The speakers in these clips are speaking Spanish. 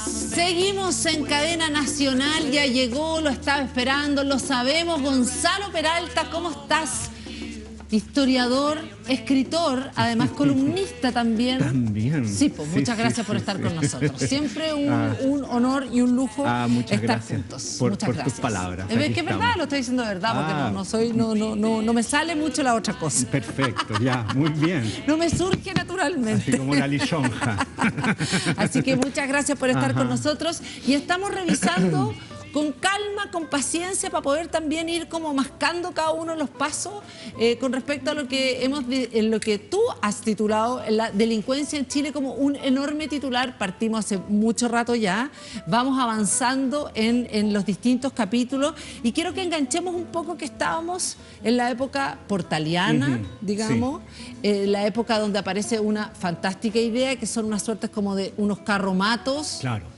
Seguimos en cadena nacional, ya llegó, lo estaba esperando, lo sabemos. Gonzalo Peralta, ¿cómo estás? Historiador, escritor, además columnista también. También. Sí, pues muchas gracias por estar con nosotros. Siempre un honor y un lujo estar juntos. Por gracias. tus palabras. Es que es verdad, lo estoy diciendo de verdad, porque no me sale mucho la otra cosa. Perfecto, ya, muy bien. No me surge naturalmente. Así como la lisonja. Así que muchas gracias por estar con nosotros. Y estamos revisando con calma, con paciencia, para poder también ir como mascando cada uno de los pasos con respecto a lo que tú has titulado la delincuencia en Chile como un enorme titular. Partimos hace mucho rato ya, vamos avanzando en los distintos capítulos y quiero que enganchemos un poco que estábamos en la época portaliana, digamos, la época donde aparece una fantástica idea que son unas suertes como de unos carromatos. Claro.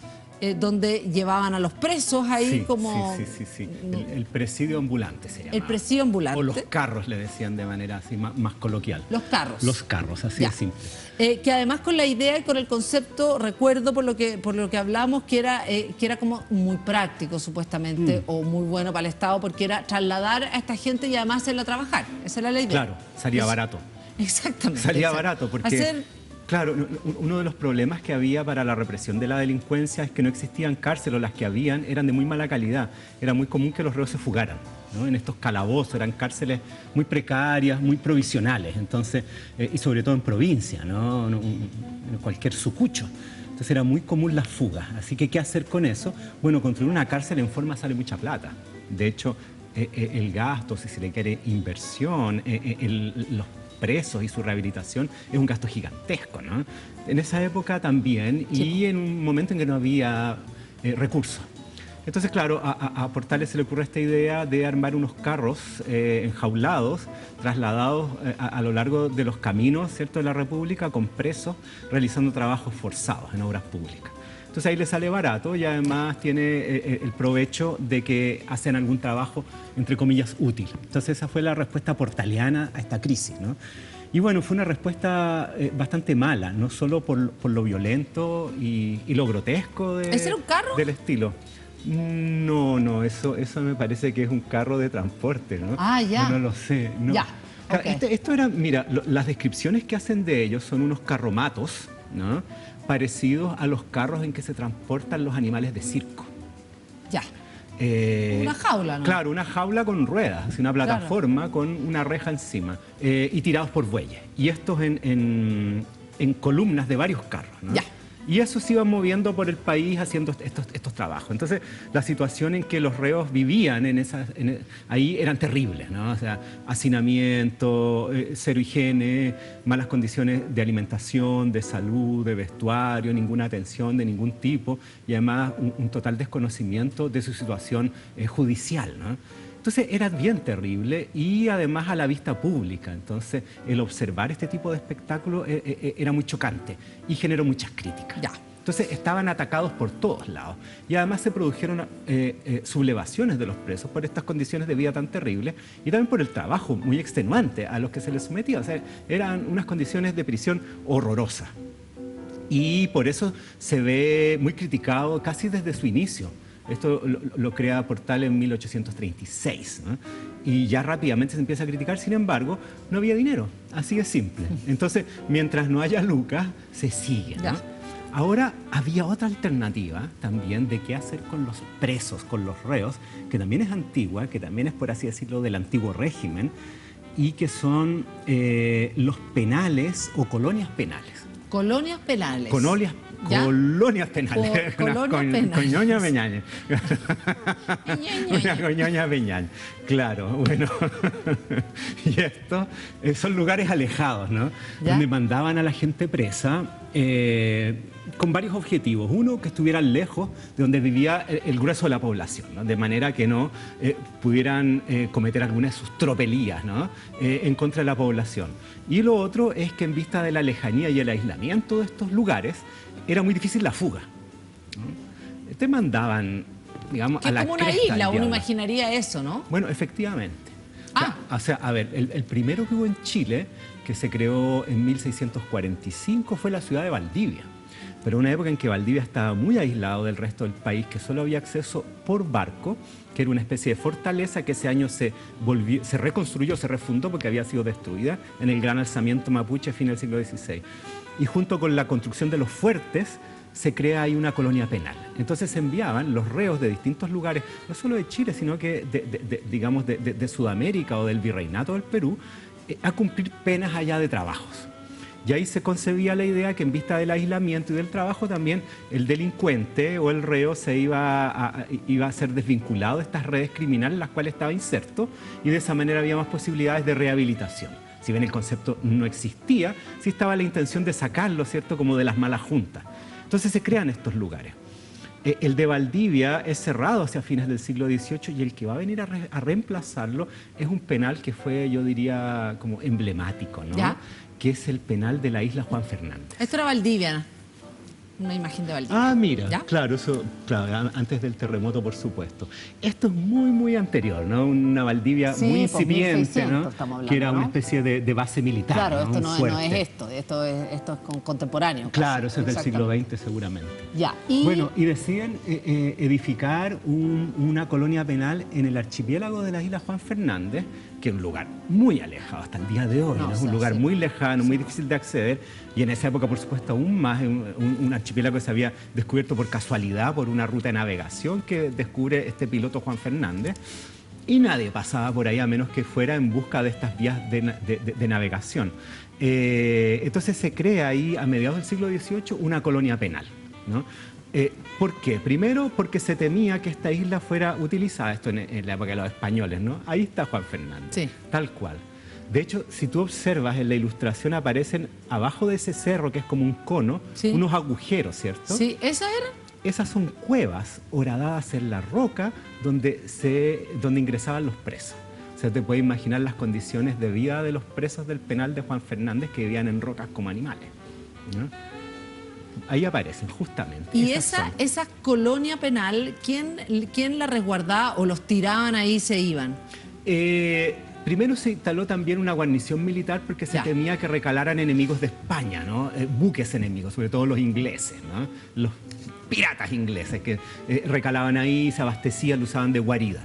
Donde llevaban a los presos ahí como... Sí. El presidio ambulante se llama. El presidio ambulante. O los carros, le decían de manera así más coloquial. Los carros. Los carros, así de simple. Que además con la idea y con el concepto, recuerdo por lo que hablamos, que era como muy práctico supuestamente, o muy bueno para el Estado, porque era trasladar a esta gente y además hacerla trabajar. Esa era la idea. Claro, salía barato. Exactamente. Salía barato porque... Claro, uno de los problemas que había para la represión de la delincuencia es que no existían cárceles, o las que habían eran de muy mala calidad. Era muy común que los reos se fugaran, ¿no? En estos calabozos eran cárceles muy precarias, muy provisionales, entonces, y sobre todo en provincia, ¿no? En cualquier sucucho. Entonces era muy común las fugas. Así que, ¿qué hacer con eso? Bueno, construir una cárcel en forma sale mucha plata. De hecho, el gasto, si se le quiere inversión, los presos y su rehabilitación es un gasto gigantesco, ¿no? En esa época también, y en un momento en que no había recursos. Entonces, claro, a Portales se le ocurre esta idea de armar unos carros enjaulados, trasladados a lo largo de los caminos, ¿cierto?, de la República, con presos realizando trabajos forzados en obras públicas. Entonces ahí le sale barato y además tiene el provecho de que hacen algún trabajo, entre comillas, útil. Entonces esa fue la respuesta portaliana a esta crisis, ¿no? Y bueno, fue una respuesta bastante mala, no solo por lo violento y lo grotesco ¿Ese era un carro? del estilo. No, eso me parece que es un carro de transporte, ¿no? Ya. No lo sé. No. Ya. Esto era, mira, las descripciones que hacen de ellos son unos carromatos, ¿no?, parecidos a los carros en que se transportan los animales de circo. Ya. Una jaula, ¿no? Claro, una jaula con ruedas, una plataforma con una reja encima y tirados por bueyes. Y estos en columnas de varios carros, ¿no? Ya. Y eso se iban moviendo por el país haciendo estos trabajos. Entonces, la situación en que los reos vivían ahí eran terribles, ¿no? O sea, hacinamiento, cero higiene, malas condiciones de alimentación, de salud, de vestuario, ninguna atención de ningún tipo y además un total desconocimiento de su situación judicial, ¿no? Entonces era bien terrible y además a la vista pública. Entonces el observar este tipo de espectáculo era muy chocante y generó muchas críticas. Ya. Entonces estaban atacados por todos lados y además se produjeron sublevaciones de los presos por estas condiciones de vida tan terribles y también por el trabajo muy extenuante a los que se les sometía. O sea, eran unas condiciones de prisión horrorosas y por eso se ve muy criticado casi desde su inicio. Esto lo crea Portal en 1836, ¿no? Y ya rápidamente se empieza a criticar, sin embargo, no había dinero, así de simple. Entonces, mientras no haya lucas, se sigue, ¿no? Ahora había otra alternativa también de qué hacer con los presos, con los reos, que también es antigua, que también es, por así decirlo, del antiguo régimen, y que son los penales o colonias penales. Colonias penales. Colonias penales. Coñoña peñaña. Una coñoña peñaña. Claro, bueno. Y estos son lugares alejados, ¿no? Donde mandaban a la gente presa con varios objetivos. Uno, que estuvieran lejos de donde vivía el grueso de la población, ¿no? De manera que no pudieran cometer alguna de sus tropelías, ¿no?, en contra de la población. Y lo otro es que en vista de la lejanía y el aislamiento de estos lugares, era muy difícil la fuga, ¿no? Te mandaban, digamos, a la cresta. Que como una isla, uno imaginaría eso, ¿no? Bueno, efectivamente. O sea, a ver, el primero que hubo en Chile, que se creó en 1645, fue la ciudad de Valdivia. pero una época en que Valdivia estaba muy aislado del resto del país, que solo había acceso por barco, que era una especie de fortaleza que ese año se reconstruyó, se refundó porque había sido destruida en el gran alzamiento mapuche a fin del siglo XVI. Y junto con la construcción de los fuertes, se crea ahí una colonia penal. Entonces se enviaban los reos de distintos lugares, no solo de Chile, sino que digamos de Sudamérica o del Virreinato del Perú, a cumplir penas allá de trabajos. Y ahí se concebía la idea que en vista del aislamiento y del trabajo también el delincuente o el reo se iba a ser desvinculado de estas redes criminales en las cuales estaba inserto, y de esa manera había más posibilidades de rehabilitación. Si bien el concepto no existía, sí estaba la intención de sacarlo, ¿cierto?, como de las malas juntas. Entonces se crean estos lugares. El de Valdivia es cerrado hacia fines del siglo XVIII y el que va a venir a reemplazarlo es un penal que fue, yo diría, como emblemático, ¿no? ¿Ya? Que es el penal de la isla Juan Fernández. Esto era Valdivia, una imagen de Valdivia. Ah, mira, ¿ya? Claro, eso, claro, antes del terremoto, por supuesto. Esto es muy, muy anterior, ¿no? Una Valdivia muy incipiente, ¿no? Hablando, que era una especie de base militar. Claro, ¿no? Esto no es esto es contemporáneo. Claro, eso es del siglo XX seguramente. Ya. Bueno, y deciden edificar una colonia penal en el archipiélago de la isla Juan Fernández, que es un lugar muy alejado hasta el día de hoy, ¿no? Es un lugar muy lejano, muy difícil de acceder, y en esa época, por supuesto, aún más, un archipiélago que se había descubierto por casualidad, por una ruta de navegación que descubre este piloto Juan Fernández, y nadie pasaba por ahí a menos que fuera en busca de estas vías de navegación. Entonces se crea ahí, a mediados del siglo XVIII, una colonia penal, ¿no? ¿Por qué? Primero, porque se temía que esta isla fuera utilizada, esto en la época de los españoles, ¿no? Ahí está Juan Fernández, sí, tal cual. De hecho, si tú observas en la ilustración, aparecen abajo de ese cerro, que es como un cono, sí, unos agujeros, ¿cierto? Sí, ¿esa era? Esas son cuevas horadadas en la roca donde ingresaban los presos. O sea, te puedes imaginar las condiciones de vida de los presos del penal de Juan Fernández, que vivían en rocas como animales, ¿no? Ahí aparecen, justamente. ¿Y esa colonia penal, quién la resguardaba o los tiraban ahí y se iban? Primero se instaló también una guarnición militar porque se temía que recalaran enemigos de España, ¿no? Buques enemigos, sobre todo los ingleses, ¿no? Los piratas ingleses que recalaban ahí, se abastecían, lo usaban de guarida.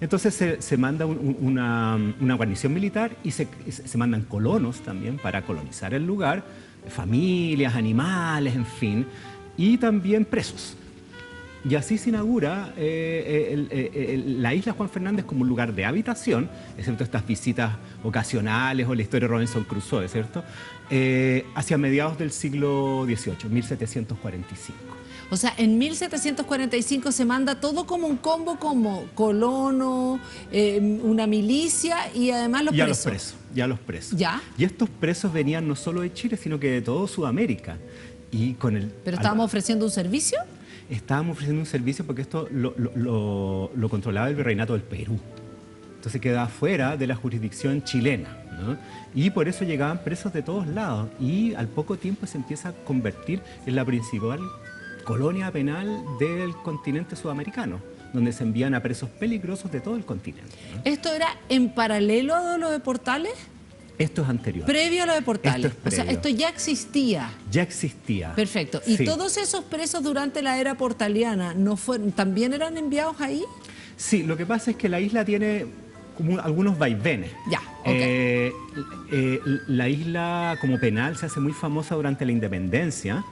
Entonces se manda una guarnición militar y se mandan colonos también para colonizar el lugar, familias, animales, en fin, y también presos. Y así se inaugura la isla Juan Fernández como un lugar de habitación, excepto estas visitas ocasionales o la historia de Robinson Crusoe, ¿cierto? Hacia mediados del siglo XVIII, 1745. O sea, en 1745 se manda todo como un combo, como colono, una milicia y además los presos. Ya los presos. ¿Ya? Y estos presos venían no solo de Chile, sino que de toda Sudamérica. Y ¿Pero estábamos ofreciendo un servicio? Estábamos ofreciendo un servicio porque esto lo controlaba el Virreinato del Perú. Entonces quedaba fuera de la jurisdicción chilena, ¿no? Y por eso llegaban presos de todos lados. Y al poco tiempo se empieza a convertir en la principal colonia penal del continente sudamericano, donde se envían a presos peligrosos de todo el continente, ¿no? ¿Esto era en paralelo a lo de Portales? Esto es anterior. Previo a lo de Portales. Esto es previo. O sea, esto ya existía. Ya existía. Perfecto. ¿Y todos esos presos durante la era portaliana también eran enviados ahí? Sí, lo que pasa es que la isla tiene como algunos vaivenes. Ya, okay. La isla como penal se hace muy famosa durante la independencia,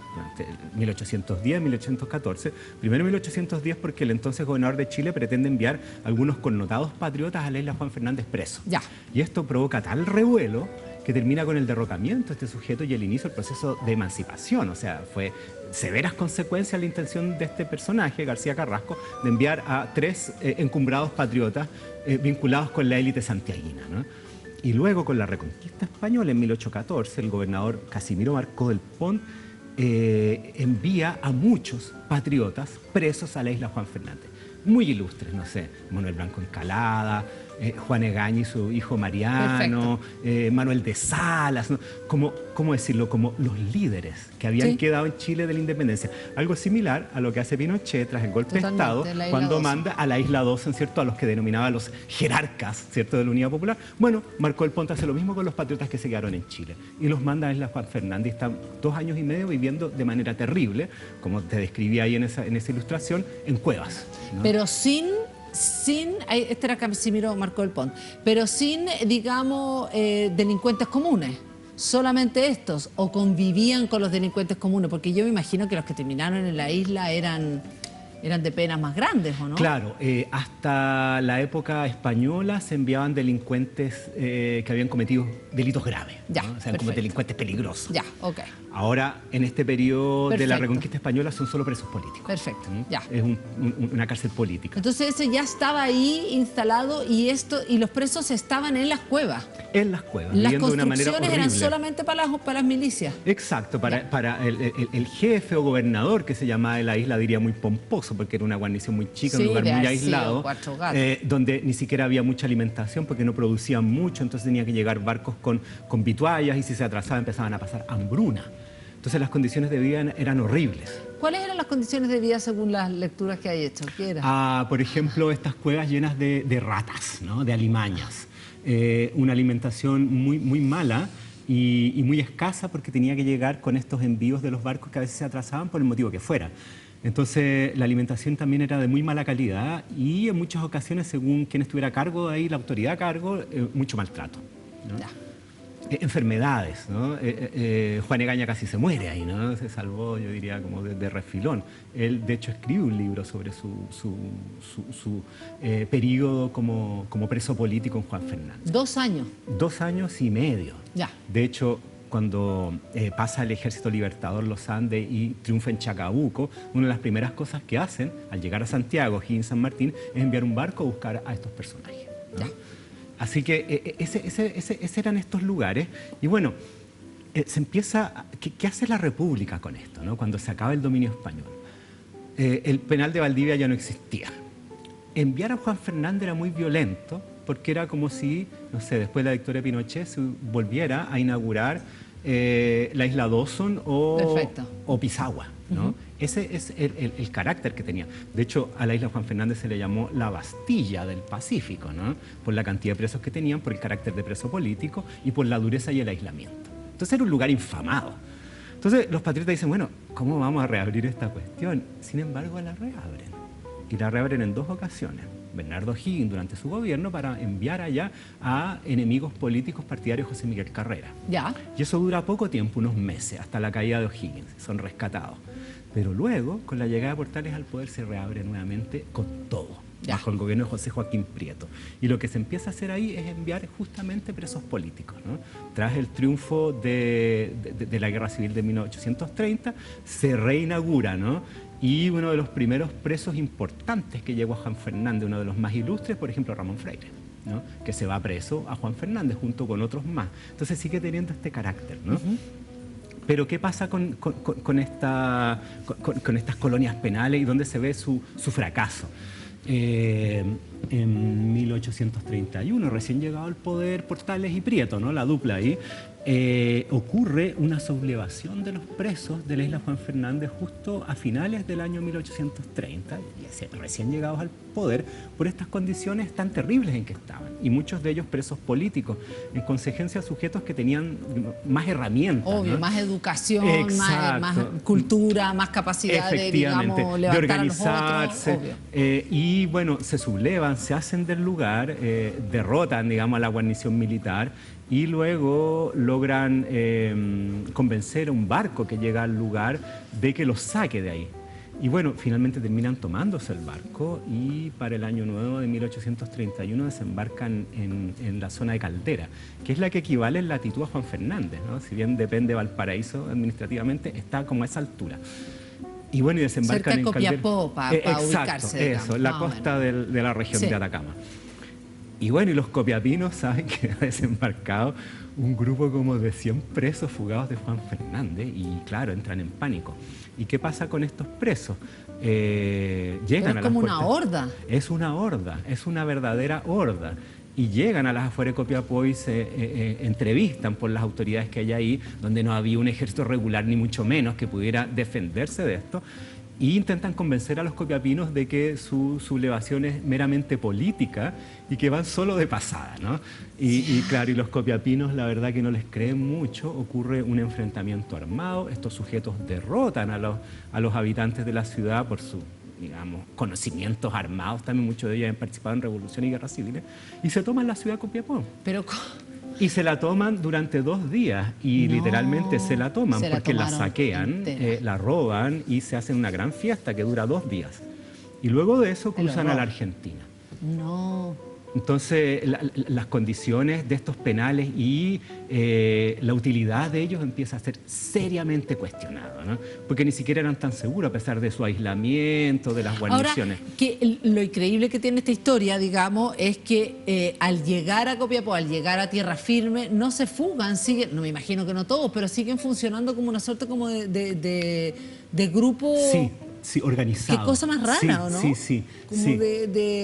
1810, 1814. Primero 1810 porque el entonces gobernador de Chile pretende enviar algunos connotados patriotas a la isla Juan Fernández preso. Ya. Y esto provoca tal revuelo que termina con el derrocamiento de este sujeto y el inicio del proceso de emancipación. O sea, fue severas consecuencias la intención de este personaje, García Carrasco, de enviar a 3 encumbrados patriotas vinculados con la élite santiaguina, ¿no? Y luego, con la reconquista española en 1814, el gobernador Casimiro Marcó del Pont envía a muchos patriotas presos a la isla Juan Fernández. Muy ilustres, no sé, Manuel Blanco Encalada, Juan Egaña y su hijo Mariano, Manuel de Salas, ¿no? ¿Cómo decirlo? Como los líderes que habían quedado en Chile de la independencia. Algo similar a lo que hace Pinochet tras el golpe de Estado, cuando manda a la Isla Dawson, ¿cierto? A los que denominaba los jerarcas, ¿cierto? De la Unidad Popular. Bueno, Marco del Ponte hace lo mismo con los patriotas que se quedaron en Chile y los manda a Isla Juan Fernández. Están 2 años y medio viviendo de manera terrible, como te describí ahí en esa ilustración, en cuevas, ¿no? Pero sin, este era Casimiro Marco del Pont, pero sin, digamos, delincuentes comunes. Solamente estos, o convivían con los delincuentes comunes, porque yo me imagino que los que terminaron en la isla eran de penas más grandes, ¿o no? Claro, hasta la época española se enviaban delincuentes que habían cometido delitos graves, ya, ¿no? O sea, como delincuentes peligrosos. Ya, ok. Ahora, en este periodo de la Reconquista Española son solo presos políticos. Perfecto, ya. Es una cárcel política. Entonces ese ya estaba ahí instalado y los presos estaban en las cuevas. En las cuevas, las viviendo de una manera horrible. Eran solamente para las milicias. Exacto, para el jefe o gobernador que se llamaba de la isla, diría muy pomposo, porque era una guarnición muy chica, un lugar muy aislado, donde ni siquiera había mucha alimentación porque no producían mucho, entonces tenía que llegar barcos con vituallas y si se atrasaba empezaban a pasar hambruna. Entonces las condiciones de vida eran horribles. ¿Cuáles eran las condiciones de vida según las lecturas que hay hecho? ¿Qué era? Por ejemplo, estas cuevas llenas de ratas, ¿no? De alimañas. Una alimentación muy mala y muy escasa porque tenía que llegar con estos envíos de los barcos que a veces se atrasaban por el motivo que fuera. Entonces la alimentación también era de muy mala calidad y en muchas ocasiones, según quien estuviera a cargo de ahí, la autoridad a cargo, mucho maltrato, ¿no? Ya. Enfermedades, ¿no? Juan Egaña casi se muere ahí, ¿no? Se salvó, yo diría, como de refilón. Él, de hecho, escribe un libro sobre su periodo como preso político en Juan Fernández. 2 años. 2 años y medio. Ya. De hecho, cuando pasa el Ejército Libertador los Andes y triunfa en Chacabuco, una de las primeras cosas que hacen al llegar a Santiago, Higgins San Martín, es enviar un barco a buscar a estos personajes, ¿no? Ya. Así que ese eran estos lugares. Y bueno, se empieza... ¿Qué hace la República con esto, ¿no? Cuando se acaba el dominio español? El penal de Valdivia ya no existía. Enviar a Juan Fernández era muy violento porque era como si, no sé, después de la victoria de Pinochet se volviera a inaugurar la isla Dawson o Pisagua, ¿no? Ese es el carácter que tenía. De hecho, a la isla Juan Fernández se le llamó la Bastilla del Pacífico, ¿no? Por la cantidad de presos que tenían, por el carácter de preso político y por la dureza y el aislamiento. Entonces era un lugar infamado. Entonces los patriotas dicen, bueno, ¿cómo vamos a reabrir esta cuestión? Sin embargo, la reabren. Y la reabren en 2 ocasiones. Bernardo Higgins durante su gobierno para enviar allá a enemigos políticos partidarios de José Miguel Carrera. Ya. Y eso dura poco tiempo, unos meses, hasta la caída de O'Higgins. Son rescatados. Pero luego, con la llegada de Portales al poder, se reabre nuevamente con todo, bajo el gobierno de José Joaquín Prieto. Y lo que se empieza a hacer ahí es enviar justamente presos políticos, ¿no? Tras el triunfo de la Guerra Civil de 1830, se reinaugura, ¿no? Y uno de los primeros presos importantes que llegó a Juan Fernández, uno de los más ilustres, por ejemplo, Ramón Freire, ¿no? Que se va preso a Juan Fernández junto con otros más. Entonces sigue teniendo este carácter, ¿no? Pero ¿qué pasa con estas colonias penales y dónde se ve su fracaso? En 1831, recién llegado al poder Portales y Prieto, ¿no? La dupla ahí, ocurre una sublevación de los presos de la isla Juan Fernández justo a finales del año 1830, y recién llegados al poder, por estas condiciones tan terribles en que estaban, y muchos de ellos presos políticos, en consecuencia sujetos que tenían más herramientas. Obvio, ¿no? Más educación, más cultura, más capacidad de, digamos, levantar de organizarse, a los otros, y bueno, se sublevan, se hacen del lugar, derrotan, digamos, a la guarnición militar y luego logran convencer a un barco que llega al lugar de que los saque de ahí. Y bueno, finalmente terminan tomándose el barco y para el año nuevo de 1831 desembarcan en la zona de Caldera, que es la que equivale en latitud a Juan Fernández, ¿no? Si bien depende de Valparaíso administrativamente, está como a esa altura. Y bueno, y desembarcan cerca de Copiapó, para ubicarse. Eso, la costa de la región de Atacama. Y bueno, y los copiapinos saben que ha desembarcado un grupo como de 100 presos fugados de Juan Fernández y claro, entran en pánico. ¿Y qué pasa con estos presos? Llegan a las puertas. Es como una horda. Es una horda, es una verdadera horda. y llegan a las afueras de Copiapó y se entrevistan por las autoridades que hay ahí, donde no había un ejército regular ni mucho menos que pudiera defenderse de esto, y intentan convencer a los copiapinos de que su sublevación es meramente política y que van solo de pasada, ¿no? Y claro, y los copiapinos la verdad que no les creen mucho, ocurre un enfrentamiento armado, estos sujetos derrotan a los habitantes de la ciudad por su, digamos, conocimientos armados, también muchos de ellos han participado en revoluciones y guerras civiles, y se toman la ciudad de Copiapó. Pero y se la toman durante 2 días y no, literalmente se la toman porque la saquean, la roban y se hacen una gran fiesta que dura 2 días. Y luego de eso cruzan a la Argentina. No. Entonces las condiciones de estos penales y la utilidad de ellos empieza a ser seriamente cuestionada, ¿no? Porque ni siquiera eran tan seguros a pesar de su aislamiento, de las guarniciones. Ahora, que lo increíble que tiene esta historia, digamos, es que al llegar a Copiapó, al llegar a tierra firme, no se fugan, siguen, no me imagino que no todos, pero siguen funcionando como una suerte como de grupo... Sí. Sí, organizado. Qué cosa más rara, sí, ¿o no? Sí, sí. Como sí.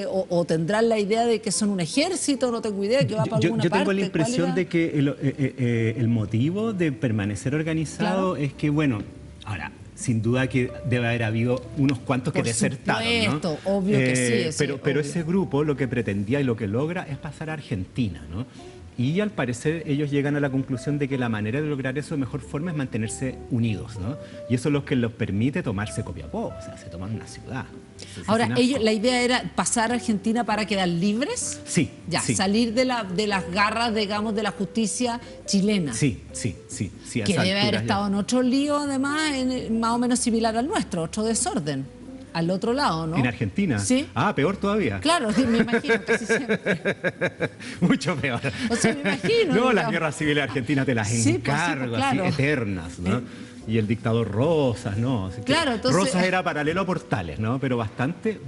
O tendrán la idea de que son un ejército, no tengo idea, que va para alguna parte. Yo tengo la impresión de que el motivo de permanecer organizado es que, bueno, ahora, sin duda que debe haber habido unos cuantos que desertaron, ¿no? Obvio que sí. Pero ese grupo lo que pretendía y lo que logra es pasar a Argentina, ¿no? Y al parecer ellos llegan a la conclusión de que la manera de lograr eso de mejor forma es mantenerse unidos, ¿no? Y eso es lo que les permite tomarse Copiapó, o sea, se toman una ciudad. Ahora, la idea era pasar a Argentina para quedar libres. Sí. Ya, sí. salir de las garras, digamos, de la justicia chilena. Sí. Que debe haber estado en otro lío, además, más o menos similar al nuestro, otro desorden. Al otro lado, ¿no? ¿En Argentina? Sí. Ah, peor todavía. Claro, me imagino, casi siempre. Mucho peor. O sea, me imagino. No, digamos. Las guerras civiles argentinas te las encargo, claro. así, eternas, ¿no? Y el dictador Rosas, ¿no? Claro, entonces... Rosas era paralelo a Portales, ¿no? Pero bastante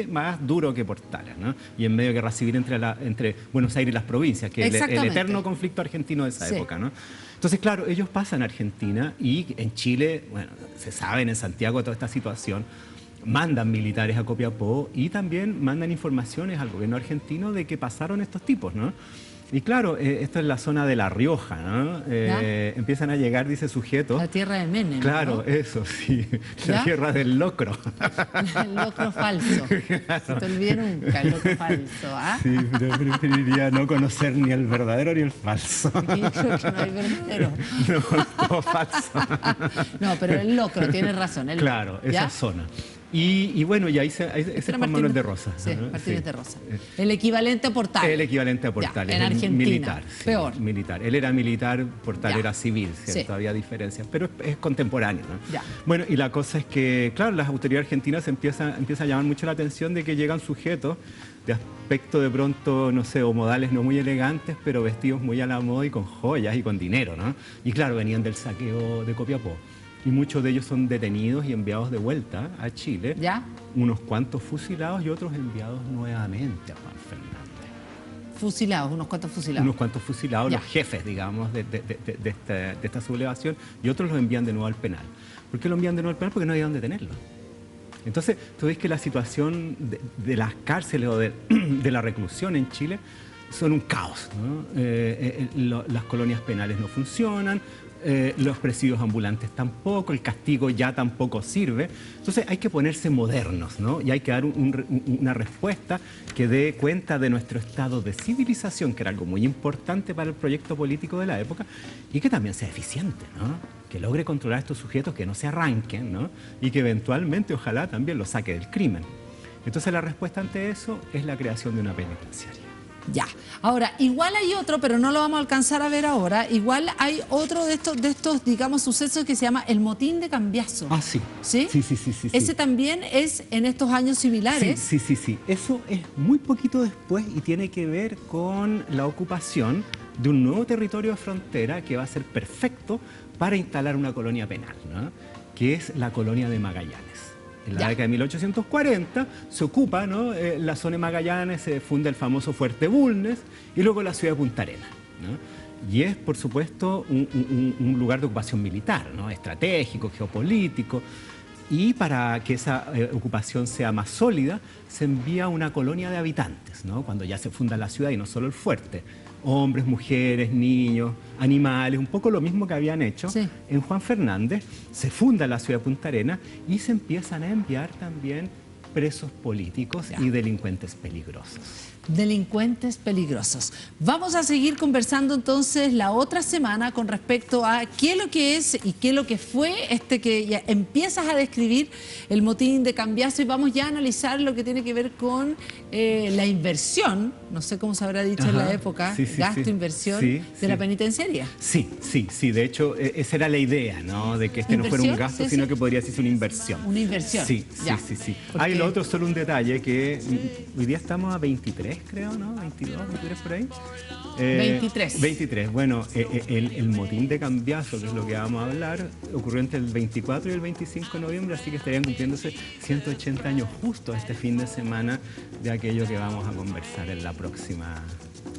más duro que Portales, ¿no? Y en medio de guerra civil entre Buenos Aires y las provincias, que es el eterno conflicto argentino de esa época, ¿no? Entonces, claro, ellos pasan a Argentina y en Chile, bueno, se sabe en Santiago toda esta situación, mandan militares a Copiapó y también mandan informaciones al gobierno argentino de que pasaron estos tipos, ¿no? Y claro, esto es la zona de La Rioja, ¿no? Empiezan a llegar, dice, sujetos. La tierra de Menem, claro, ¿no? Eso, sí. La tierra del locro. El locro falso. Claro. No te olvides nunca, el locro falso, ¿ah? Sí, pero preferiría no conocer ni el verdadero ni el falso. Yo creo que no hay verdadero. No, todo falso. No, pero el locro, tienes razón. Claro, esa zona. Y bueno, y ahí ese es Juan Manuel de Rosas. Sí, ¿no? Martínez de Rosas. El equivalente a Portales. El equivalente a Portales. En Argentina. Militar. Sí, peor. Militar. Él era militar, Portales era civil, ¿cierto? Había diferencias, pero es contemporáneo, ¿no? Ya. Bueno, y la cosa es que, claro, las autoridades argentinas empiezan a llamar mucho la atención de que llegan sujetos de aspecto de pronto, no sé, o modales no muy elegantes, pero vestidos muy a la moda y con joyas y con dinero, ¿no? Y claro, venían del saqueo de Copiapó. Y muchos de ellos son detenidos y enviados de vuelta a Chile. ¿Ya? Unos cuantos fusilados y otros enviados nuevamente a Juan Fernández. Fusilados, unos cuantos fusilados. Unos cuantos fusilados, Ya. Los jefes, digamos, de esta sublevación, y otros los envían de nuevo al penal. ¿Por qué lo envían de nuevo al penal? Porque no hay dónde tenerlo. Entonces, tú ves que la situación de las cárceles o de la reclusión en Chile son un caos, ¿no? Las colonias penales no funcionan, los presidios ambulantes tampoco, el castigo ya tampoco sirve. Entonces hay que ponerse modernos, ¿no? Y hay que dar una respuesta que dé cuenta de nuestro estado de civilización, que era algo muy importante para el proyecto político de la época, y que también sea eficiente, ¿no? Que logre controlar a estos sujetos, que no se arranquen, ¿no? Y que eventualmente, ojalá, también los saque del crimen. Entonces la respuesta ante eso es la creación de una penitenciaria. Ya. Ahora, igual hay otro, pero no lo vamos a alcanzar a ver ahora. Igual hay otro de estos, digamos, sucesos que se llama el motín de Cambiaso. Ah, sí. ¿Sí? Sí. Ese también es en estos años similares. Sí. Eso es muy poquito después y tiene que ver con la ocupación de un nuevo territorio de frontera que va a ser perfecto para instalar una colonia penal, ¿no? Que es la colonia de Magallanes. En la década de 1840 se ocupa, ¿no? La zona de Magallanes, se funda el famoso Fuerte Bulnes y luego la ciudad de Punta Arenas, ¿no? Y es, por supuesto, un lugar de ocupación militar, ¿no? Estratégico, geopolítico. Y para que esa ocupación sea más sólida, se envía una colonia de habitantes, ¿no? Cuando ya se funda la ciudad y no solo el fuerte. Hombres, mujeres, niños, animales, un poco lo mismo que habían hecho en Juan Fernández. Se funda la ciudad de Punta Arenas y se empiezan a enviar también presos políticos y delincuentes peligrosos. Delincuentes peligrosos. Vamos a seguir conversando entonces la otra semana con respecto a qué es lo que es y qué es lo que fue que ya empiezas a describir el motín de Cambiaso, y vamos ya a analizar lo que tiene que ver con la inversión, no sé cómo se habrá dicho en la época, inversión de la penitenciaria. Sí, de hecho esa era la idea, ¿no? De que no fuera un gasto, sino que podría ser una inversión. Una inversión. Sí. Hay lo otro, solo un detalle, que hoy día estamos a 23, creo, ¿no? 22, 23 por ahí. 23. Bueno, el motín de Cambiaso, que es lo que vamos a hablar, ocurrió entre el 24 y el 25 de noviembre, así que estarían cumpliéndose 180 años justo este fin de semana de aquello que vamos a conversar en la próxima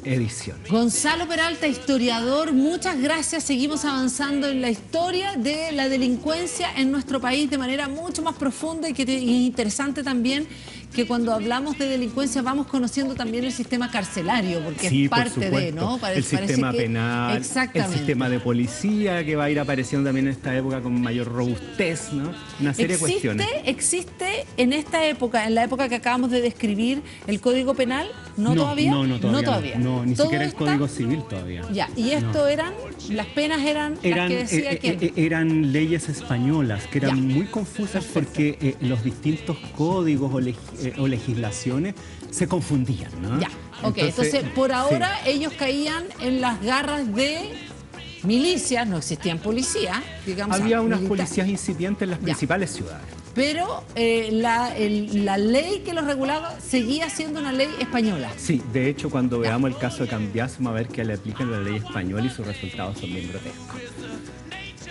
edición. Gonzalo Peralta, historiador, muchas gracias. Seguimos avanzando en la historia de la delincuencia en nuestro país de manera mucho más profunda y es interesante también que cuando hablamos de delincuencia vamos conociendo también el sistema carcelario, porque es parte de, ¿no? El sistema penal, el sistema de policía que va a ir apareciendo también en esta época con mayor robustez, ¿no? Una serie de cuestiones. ¿Existe en esta época, en la época que acabamos de describir, el Código Penal? ¿No todavía? No, todavía. No, ni siquiera el Código Civil todavía. Ya, y esto las penas eran las que decía ¿quién? Eran leyes españolas que eran muy confusas porque los distintos códigos o legislaciones se confundían, ¿no? Ya, entonces por ahora ellos caían en las garras de milicias, no existían policías, digamos. Había unas policías incipientes en las principales ciudades. Pero la ley que los regulaba seguía siendo una ley española. Sí, de hecho, cuando veamos el caso de Cambiaso, vamos a ver que le aplican la ley española y sus resultados son bien grotescos.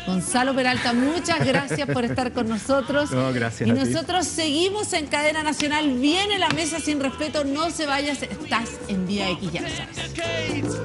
Gonzalo Peralta, muchas gracias por estar con nosotros. No, gracias y a ti. Nosotros seguimos en Cadena Nacional. Viene La Mesa Sin Respeto, no se vayas, estás en Vía X, ya lo sabes.